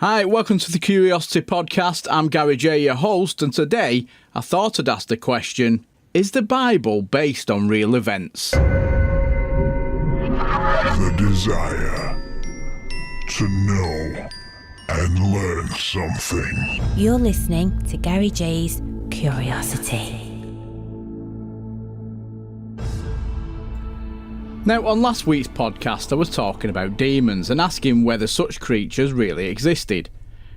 Hi, welcome to the Curiosity Podcast. I'm Gary J, your host, and today I thought I'd ask the question, is the Bible based on real events? The desire to know and learn something. You're listening to Gary J's Curiosity. Now, on last week's podcast, I was talking about demons and asking whether such creatures really existed,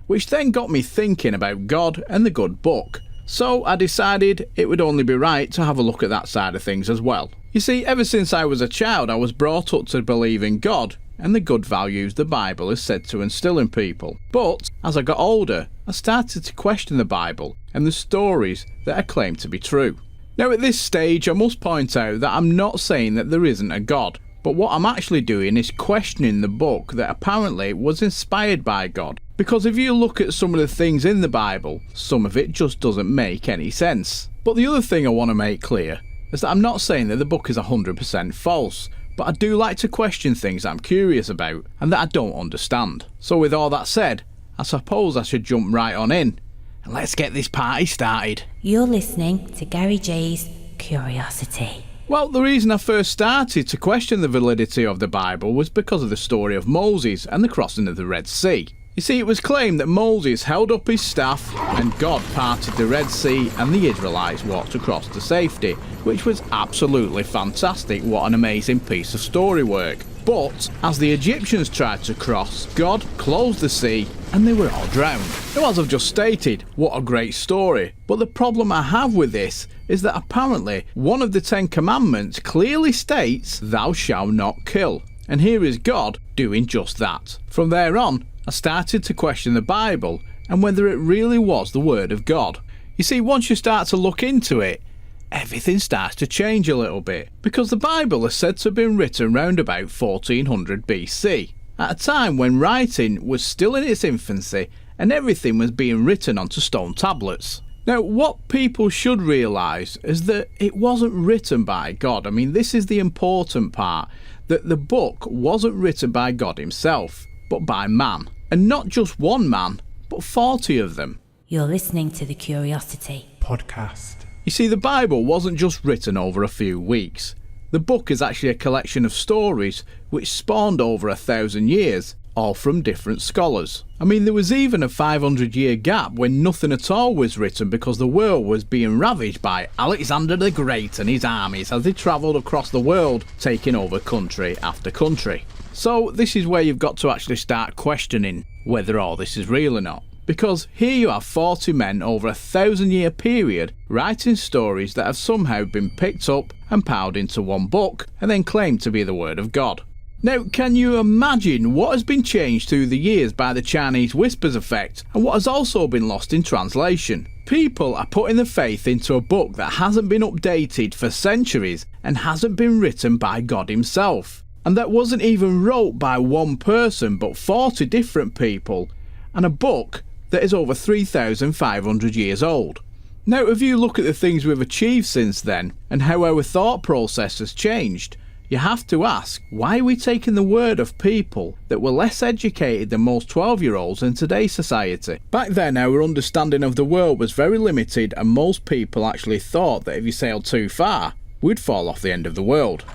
which then got me thinking about God and the good book. So I decided it would only be right to have a look at that side of things as well. You see, ever since I was a child, I was brought up to believe in God and the good values the Bible is said to instill in people. But as I got older, I started to question the Bible and the stories that are claimed to be true. Now at this stage I must point out that I'm not saying that there isn't a God, but what I'm actually doing is questioning the book that apparently was inspired by God. Because if you look at some of the things in the Bible, some of it just doesn't make any sense. But the other thing I want to make clear is that I'm not saying that the book is 100% false, but I do like to question things that I'm curious about and that I don't understand. So with all that said, I suppose I should jump right on in. And let's get this party started. You're listening to Gary J's Curiosity. Well, the reason I first started to question the validity of the Bible was because of the story of Moses and the crossing of the Red Sea. You see, it was claimed that Moses held up his staff and God parted the Red Sea and the Israelites walked across to safety, which was absolutely fantastic. What an amazing piece of story work. But as the Egyptians tried to cross, God closed the sea and they were all drowned. Now, as I've just stated, what a great story. But the problem I have with this is that apparently one of the 10 commandments clearly states, "Thou shalt not kill." And here is God doing just that. From there on, I started to question the Bible and whether it really was the word of God. You see, once you start to look into it, everything starts to change a little bit, because the Bible is said to have been written round about 1400 BC, at a time when writing was still in its infancy and everything was being written onto stone tablets. Now, what people should realise is that it wasn't written by God. I mean, this is the important part, that the book wasn't written by God himself, but by man. And not just one man, but 40 of them. You're listening to the Curiosity Podcast. You see, the Bible wasn't just written over a few weeks. The book is actually a collection of stories which spawned over 1,000 years, all from different scholars. I mean, there was even a 500-year gap when nothing at all was written because the world was being ravaged by Alexander the Great and his armies as they travelled across the world, taking over country after country. So this is where you've got to actually start questioning whether all this is real or not. Because here you have 40 men over a 1,000-year period writing stories that have somehow been picked up and piled into one book and then claimed to be the word of God. Now, can you imagine what has been changed through the years by the Chinese whispers effect and what has also been lost in translation? People are putting their faith into a book that hasn't been updated for centuries and hasn't been written by God himself. And that wasn't even wrote by one person but 40 different people, and a book that is over 3,500 years old. Now, if you look at the things we've achieved since then and how our thought process has changed, you have to ask, why are we taking the word of people that were less educated than most 12-year-olds in today's society? Back then, our understanding of the world was very limited and most people actually thought that if you sailed too far, we'd fall off the end of the world.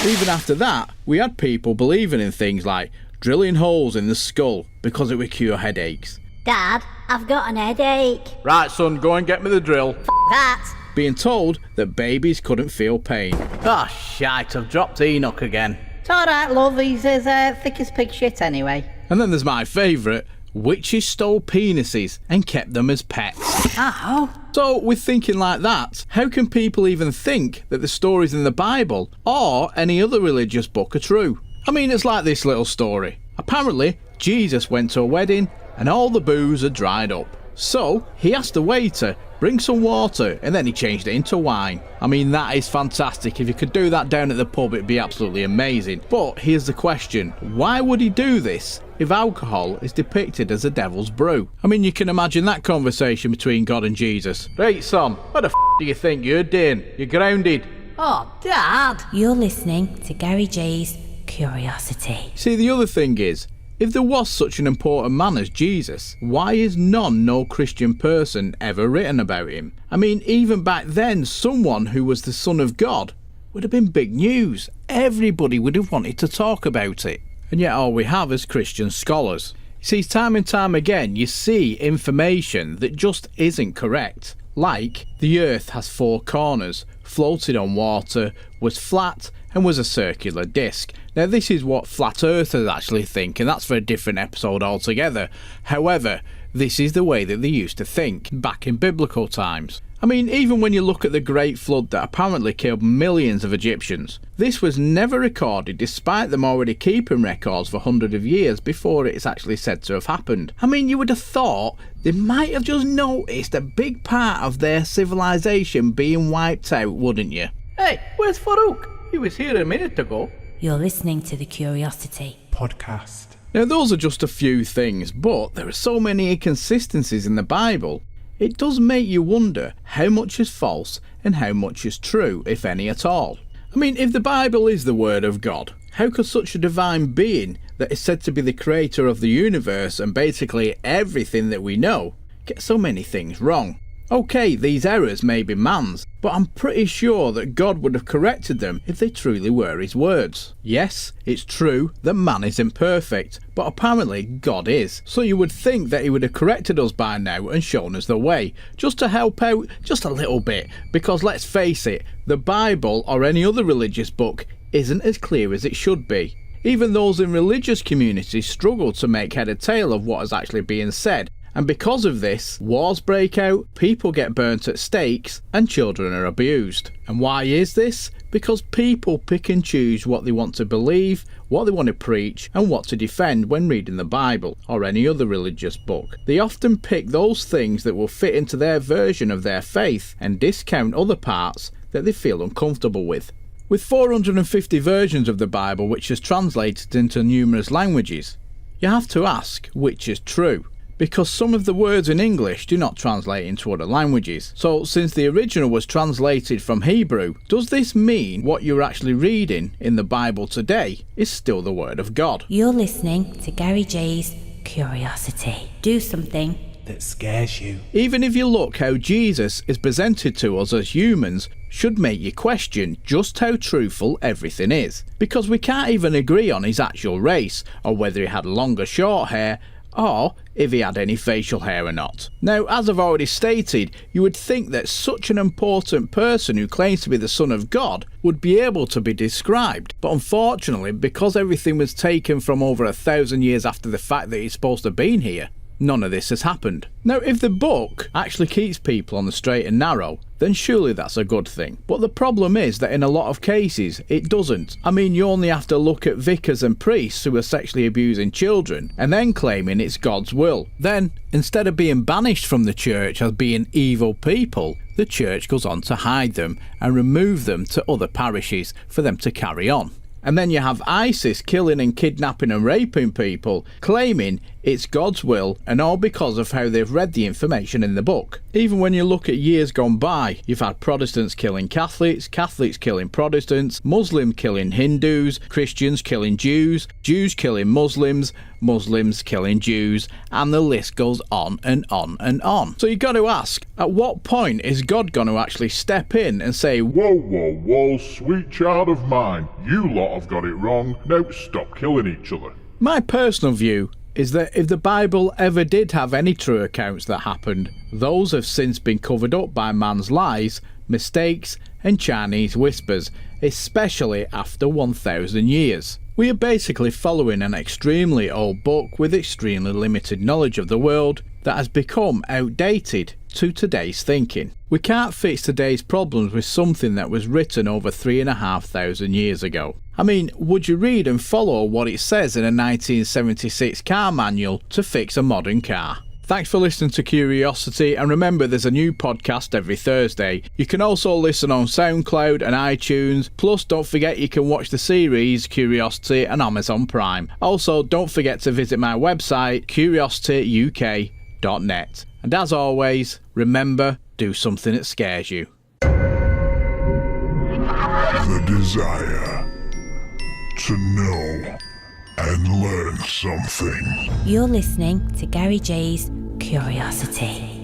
Even after that, we had people believing in things like drilling holes in the skull because it would cure headaches. Dad, I've got an headache. Right, son, go and get me the drill. That. Being told that babies couldn't feel pain. Ah, shite, I've dropped Enoch again. It's alright, love, he's as thick as pig shit anyway. And then there's my favourite, witches stole penises and kept them as pets. Ow. So, with thinking like that, how can people even think that the stories in the Bible or any other religious book are true? I mean, it's like this little story. Apparently, Jesus went to a wedding and all the booze had dried up. So, he asked the waiter, bring some water, and then he changed it into wine. I mean, that is fantastic. If you could do that down at the pub, it'd be absolutely amazing. But here's the question, why would he do this if alcohol is depicted as a devil's brew? I mean, you can imagine that conversation between God and Jesus. Right, son, what the do you think you're doing? You're grounded. Oh, Dad. You're listening to Gary J's Curiosity. See, the other thing is, If there was such an important man as Jesus, why is no Christian person ever written about him? I mean, even back then, someone who was the Son of God would have been big news. Everybody would have wanted to talk about it. And yet all we have is Christian scholars. See, time and time again, you see information that just isn't correct. Like, the Earth has 4 corners, floated on water, was flat, and was a circular disc. Now, this is what flat earthers actually think, and that's for a different episode altogether. However, this is the way that they used to think back in biblical times. I mean, even when you look at the Great Flood that apparently killed millions of Egyptians, this was never recorded despite them already keeping records for hundreds of years before it's actually said to have happened. I mean, you would have thought they might have just noticed a big part of their civilization being wiped out, wouldn't you? Hey, where's Farouk? He was here a minute ago. You're listening to the Curiosity podcast. Now, those are just a few things, but there are so many inconsistencies in the Bible. It does make you wonder how much is false and how much is true, if any at all. I mean, if the Bible is the Word of God, how could such a divine being that is said to be the creator of the universe and basically everything that we know get so many things wrong? Okay, these errors may be man's, but I'm pretty sure that God would have corrected them if they truly were his words. Yes, it's true that man is imperfect, but apparently God is. So you would think that he would have corrected us by now and shown us the way, just to help out just a little bit, because let's face it, the Bible or any other religious book isn't as clear as it should be. Even those in religious communities struggle to make head or tail of what is actually being said. And because of this, wars break out, people get burnt at stakes, and children are abused. And why is this? Because people pick and choose what they want to believe, what they want to preach, and what to defend when reading the Bible, or any other religious book. They often pick those things that will fit into their version of their faith, and discount other parts that they feel uncomfortable with. With 450 versions of the Bible which is translated into numerous languages, you have to ask which is true. Because some of the words in English do not translate into other languages. So since the original was translated from Hebrew, does this mean what you're actually reading in the Bible today is still the Word of God? You're listening to Gary J's Curiosity. Do something That scares you. Even if you look how Jesus is presented to us as humans, should make you question just how truthful everything is. Because we can't even agree on his actual race, or whether he had long or short hair, or if he had any facial hair or not. Now, as I've already stated, you would think that such an important person who claims to be the Son of God would be able to be described, but unfortunately, because everything was taken from over 1,000 years after the fact that he's supposed to have been here, none of this has happened. Now, if the book actually keeps people on the straight and narrow, then surely that's a good thing. But the problem is that in a lot of cases, it doesn't. I mean, you only have to look at vicars and priests who are sexually abusing children, and then claiming it's God's will. Then, instead of being banished from the church as being evil people, the church goes on to hide them and remove them to other parishes for them to carry on. And then you have ISIS killing and kidnapping and raping people, claiming it's God's will, and all because of how they've read the information in the book. Even when you look at years gone by, you've had Protestants killing Catholics, Catholics killing Protestants, Muslims killing Hindus, Christians killing Jews, Jews killing Muslims, Muslims killing Jews, and the list goes on and on and on. So you've got to ask, at what point is God going to actually step in and say, Whoa, whoa, whoa, sweet child of mine, you lot have got it wrong, now stop killing each other. My personal view is that if the Bible ever did have any true accounts that happened, those have since been covered up by man's lies, mistakes, and Chinese whispers, especially after 1,000 years. We are basically following an extremely old book with extremely limited knowledge of the world that has become outdated to today's thinking. We can't fix today's problems with something that was written over 3,500 years ago. I mean, would you read and follow what it says in a 1976 car manual to fix a modern car? Thanks for listening to Curiosity, and remember there's a new podcast every Thursday. You can also listen on SoundCloud and iTunes, plus don't forget you can watch the series Curiosity on Amazon Prime. Also, don't forget to visit my website curiosityuk.net. And as always, remember, do something that scares you. The desire to know and learn something. You're listening to Gary J's Curiosity.